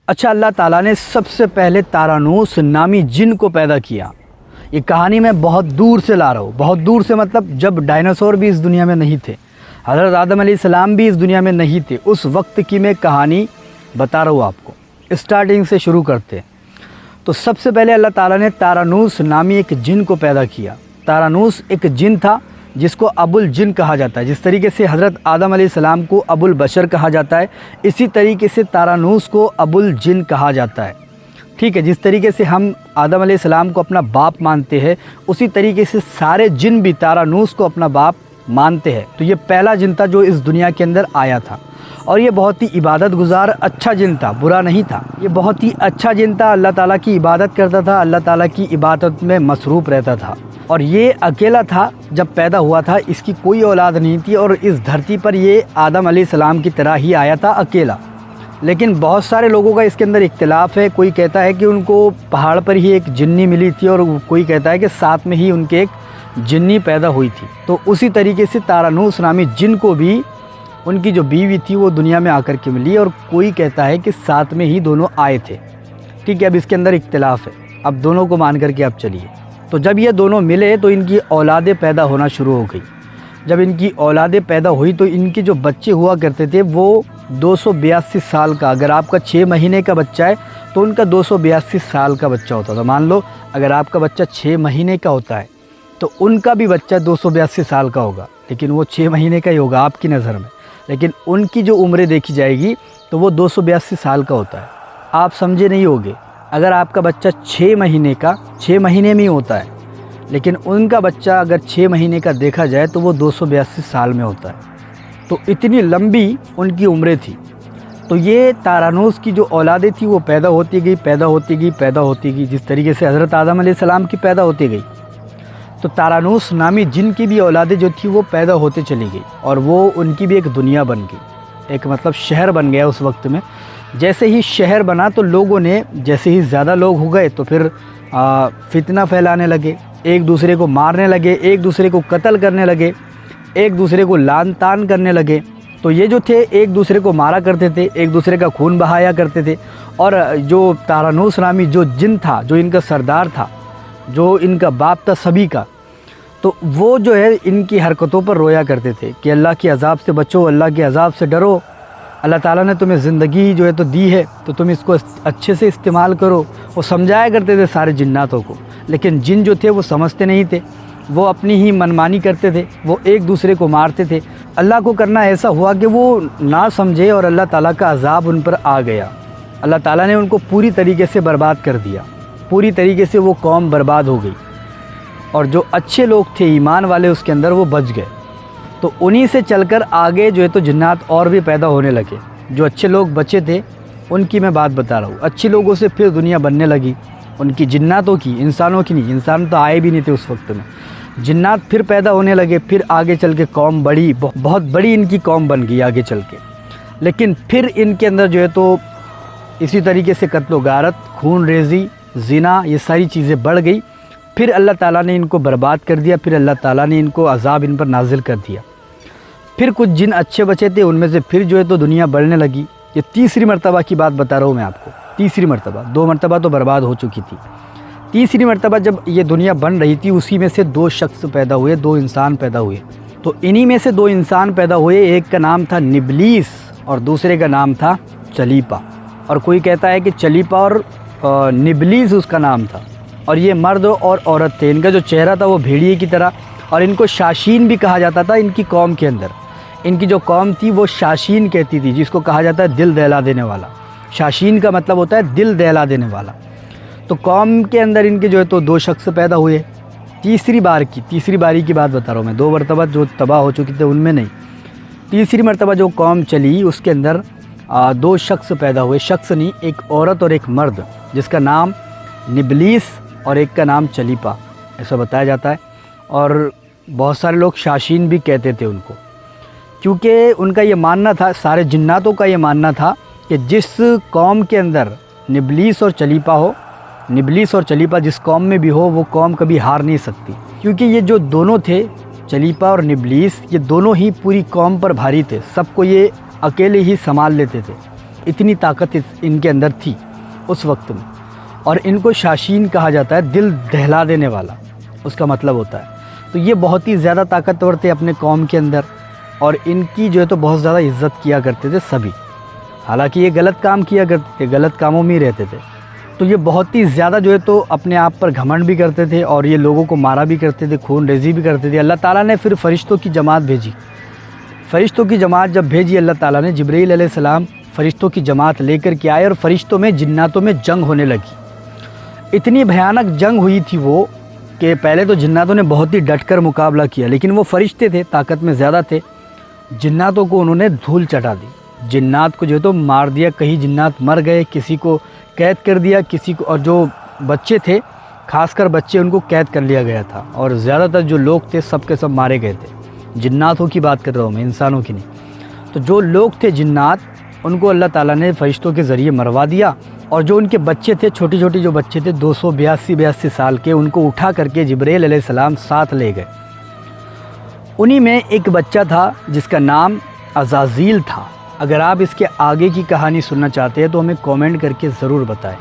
اچھا، اللہ تعالیٰ نے سب سے پہلے تارانوس نامی جن کو پیدا کیا۔ یہ کہانی میں بہت دور سے لا رہا ہوں، بہت دور سے مطلب جب ڈائناسور بھی اس دنیا میں نہیں تھے، حضرت آدم علیہ السلام بھی اس دنیا میں نہیں تھے، اس وقت کی میں کہانی بتا رہا ہوں آپ کو۔ اسٹارٹنگ سے شروع کرتے ہیں۔ تو سب سے پہلے اللہ تعالیٰ نے تارانوس نامی ایک جن کو پیدا کیا۔ تارانوس ایک جن تھا جس کو ابو الجن کہا جاتا ہے۔ جس طریقے سے حضرت آدم علیہ السلام کو ابو البشر کہا جاتا ہے، اسی طریقے سے تارانوس کو ابو الجن کہا جاتا ہے۔ ٹھیک ہے، جس طریقے سے ہم آدم علیہ السلام کو اپنا باپ مانتے ہیں، اسی طریقے سے سارے جن بھی تارانوس کو اپنا باپ مانتے ہیں۔ تو یہ پہلا جن تھا جو اس دنیا کے اندر آیا تھا، اور یہ بہت ہی عبادت گزار اچھا جن تھا، برا نہیں تھا۔ یہ بہت ہی اچھا جن تھا، اللہ تعالیٰ کی عبادت کرتا تھا، اللہ تعالیٰ کی عبادت میں مصروف رہتا تھا، اور یہ اکیلا تھا جب پیدا ہوا تھا۔ اس کی کوئی اولاد نہیں تھی، اور اس دھرتی پر یہ آدم علیہ السلام کی طرح ہی آیا تھا اکیلا۔ لیکن بہت سارے لوگوں کا اس کے اندر اختلاف ہے۔ کوئی کہتا ہے کہ ان کو پہاڑ پر ہی ایک جنی ملی تھی، اور کوئی کہتا ہے کہ ساتھ میں ہی ان کے ایک جنی پیدا ہوئی تھی۔ تو اسی طریقے سے تارانوس نامی جن کو بھی ان کی جو بیوی تھی وہ دنیا میں آ کر کے ملی، اور کوئی کہتا ہے کہ ساتھ میں ہی دونوں آئے تھے۔ ٹھیک ہے، اب اس کے اندر اختلاف ہے، اب دونوں کو مان کر کے آپ چلیے۔ تو جب یہ دونوں ملے تو ان کی اولادیں پیدا ہونا شروع ہو گئی۔ جب ان کی اولادیں پیدا ہوئی تو ان کے جو بچے ہوا کرتے تھے وہ 282 سال کا، اگر آپ کا 6 مہینے کا بچہ ہے تو ان کا 282 سال کا بچہ ہوتا تھا۔ مان لو اگر آپ کا بچہ 6 مہینے کا ہوتا ہے تو ان کا بھی بچہ 282 سال کا ہوگا، لیکن وہ 6 مہینے کا ہی ہوگا آپ کی نظر میں، لیکن ان کی جو عمریں دیکھی جائے گی تو وہ 282 سال کا ہوتا ہے۔ آپ سمجھے نہیں ہوگے، اگر آپ کا بچہ 6 مہینے کا 6 مہینے میں ہی ہوتا ہے، لیکن ان کا بچہ اگر 6 مہینے کا دیکھا جائے تو وہ 282 سال میں ہوتا ہے۔ تو اتنی لمبی ان کی عمریں تھی۔ تو یہ تارانوس کی جو اولادیں تھی وہ پیدا ہوتی گئی، پیدا ہوتی گئی، پیدا ہوتی گئی، جس طریقے سے حضرت آدم علیہ السلام کی پیدا ہوتی گئی، تو تارانوس نامی جن کی بھی اولادیں جو تھی وہ پیدا ہوتے چلی گئی، اور وہ ان کی بھی ایک دنیا بن گئی، ایک مطلب شہر بن گیا اس وقت میں۔ جیسے ہی شہر بنا تو لوگوں نے، جیسے ہی زیادہ لوگ ہو گئے تو پھر فتنہ پھیلانے لگے، ایک دوسرے کو مارنے لگے، ایک دوسرے کو قتل کرنے لگے، ایک دوسرے کو لعن طعن کرنے لگے۔ تو یہ جو تھے ایک دوسرے کو مارا کرتے تھے، ایک دوسرے کا خون بہایا کرتے تھے، اور جو تارانوس نامی جو جن تھا، جو ان کا سردار تھا، جو ان کا باپ تھا سبھی کا، تو وہ جو ہے ان کی حرکتوں پر رویا کرتے تھے کہ اللہ کے عذاب سے بچو، اللہ کے عذاب سے ڈرو، اللہ تعالیٰ نے تمہیں زندگی جو ہے تو دی ہے تو تم اس کو اچھے سے استعمال کرو۔ وہ سمجھایا کرتے تھے سارے جناتوں کو، لیکن جن جو تھے وہ سمجھتے نہیں تھے، وہ اپنی ہی منمانی کرتے تھے، وہ ایک دوسرے کو مارتے تھے۔ اللہ کو کرنا ایسا ہوا کہ وہ نہ سمجھے اور اللہ تعالیٰ کا عذاب ان پر آ گیا۔ اللہ تعالیٰ نے ان کو پوری طریقے سے برباد کر دیا، پوری طریقے سے وہ قوم برباد ہو گئی، اور جو اچھے لوگ تھے ایمان والے اس کے اندر وہ بچ گئے۔ تو انہی سے چل کر آگے جو ہے تو جنات اور بھی پیدا ہونے لگے۔ جو اچھے لوگ بچے تھے ان کی میں بات بتا رہا ہوں، اچھی لوگوں سے پھر دنیا بننے لگی، ان کی جناتوں کی، انسانوں کی نہیں، انسان تو آئے بھی نہیں تھے اس وقت میں۔ جنات پھر پیدا ہونے لگے، پھر آگے چل کے قوم بڑی، بہت بڑی ان کی قوم بن گئی آگے چل کے۔ لیکن پھر ان کے اندر جو ہے تو اسی طریقے سے قتل و غارت، خون ریزی، زنا، یہ ساری چیزیں بڑھ گئی۔ پھر اللہ تعالیٰ نے ان کو برباد کر دیا، پھر اللہ تعالیٰ نے ان کو عذاب ان پر نازل کر دیا۔ پھر کچھ جن اچھے بچے تھے، ان میں سے پھر جو ہے تو دنیا بڑھنے لگی۔ یہ تیسری مرتبہ کی بات بتا رہا ہوں میں آپ کو، تیسری مرتبہ، 2 مرتبہ تو برباد ہو چکی تھی۔ تیسری مرتبہ جب یہ دنیا بن رہی تھی، اسی میں سے 2 شخص پیدا ہوئے، 2 انسان پیدا ہوئے۔ تو انہی میں سے 2 انسان پیدا ہوئے، ایک کا نام تھا نبلیس اور دوسرے کا نام تھا چلیپا۔ اور کوئی کہتا ہے کہ چلیپا اور نبلیس اس کا نام تھا، اور یہ مرد اور عورت تھے۔ ان کا جو چہرہ تھا وہ بھیڑیے کی طرح، اور ان کو شاشین بھی کہا جاتا تھا۔ ان کی قوم کے اندر، ان کی جو قوم تھی وہ شاشین کہتی تھی، جس کو کہا جاتا ہے دل دہلا دینے والا۔ شاشین کا مطلب ہوتا ہے دل دہلا دینے والا۔ تو قوم کے اندر ان کے جو ہے تو 2 شخص پیدا ہوئے۔ تیسری باری کی بات بتا رہا ہوں میں، 2 مرتبہ جو تباہ ہو چکی تھے ان میں نہیں، تیسری مرتبہ جو قوم چلی اس کے اندر 2 شخص پیدا ہوئے، شخص نہیں، ایک عورت اور ایک مرد، جس کا نام نبلیس اور ایک کا نام چلیپا ایسا بتایا جاتا ہے۔ اور بہت سارے لوگ شاشین بھی کہتے تھے ان کو، کیونکہ ان کا یہ ماننا تھا، سارے جناتوں کا یہ ماننا تھا کہ جس قوم کے اندر نبلیس اور چلیپا ہو، نبلیس اور چلیپا جس قوم میں بھی ہو، وہ قوم کبھی ہار نہیں سکتی، کیونکہ یہ جو دونوں تھے، چلیپا اور نبلیس، یہ دونوں ہی پوری قوم پر بھاری تھے، سب کو یہ اکیلے ہی سنبھال لیتے تھے۔ اتنی طاقت ان کے اندر تھی اس وقت میں. اور ان کو شاشین کہا جاتا ہے, دل دہلا دینے والا اس کا مطلب ہوتا ہے. تو یہ بہت ہی زیادہ طاقتور تھے اپنے قوم کے اندر, اور ان کی جو ہے تو بہت زیادہ عزت کیا کرتے تھے سبھی. حالانکہ یہ غلط کام کیا کرتے تھے, غلط کاموں میں ہی رہتے تھے. تو یہ بہت ہی زیادہ جو ہے تو اپنے آپ پر گھمنڈ بھی کرتے تھے, اور یہ لوگوں کو مارا بھی کرتے تھے, خون ریزی بھی کرتے تھے. اللہ تعالیٰ نے پھر فرشتوں کی جماعت بھیجی. فرشتوں کی جماعت جب بھیجی اللہ تعالیٰ نے, جبرائیل علیہ السلام فرشتوں کی جماعت لے کر کے آئے, اور فرشتوں میں جناتوں میں جنگ ہونے لگی. اتنی بھیانک جنگ ہوئی تھی وہ کہ پہلے تو جناتوں نے بہت ہی ڈٹ کر مقابلہ کیا, لیکن وہ فرشتے تھے, طاقت میں زیادہ تھے. جناتوں کو انہوں نے دھول چٹا دی, جنات کو جو ہے تو مار دیا. کہیں جنات مر گئے, کسی کو قید کر دیا, کسی کو, اور جو بچے تھے خاص کر بچے ان کو قید کر لیا گیا تھا, اور زیادہ تر جو لوگ تھے سب کے سب مارے گئے تھے. جناتوں کی بات کر رہا ہوں میں, انسانوں کی نہیں. تو جو لوگ تھے جنات, ان کو اللہ تعالیٰ نے فرشتوں کے ذریعے مروا دیا, اور جو ان کے بچے تھے, چھوٹی چھوٹی جو بچے تھے 282 سال کے, ان کو اٹھا کر کے جبرائیل علیہ السلام ساتھ لے گئے. انہی میں ایک بچہ تھا جس کا نام عزازیل تھا. اگر آپ اس کے آگے کی کہانی سننا چاہتے ہیں تو ہمیں کومنٹ کر کے ضرور بتائیں.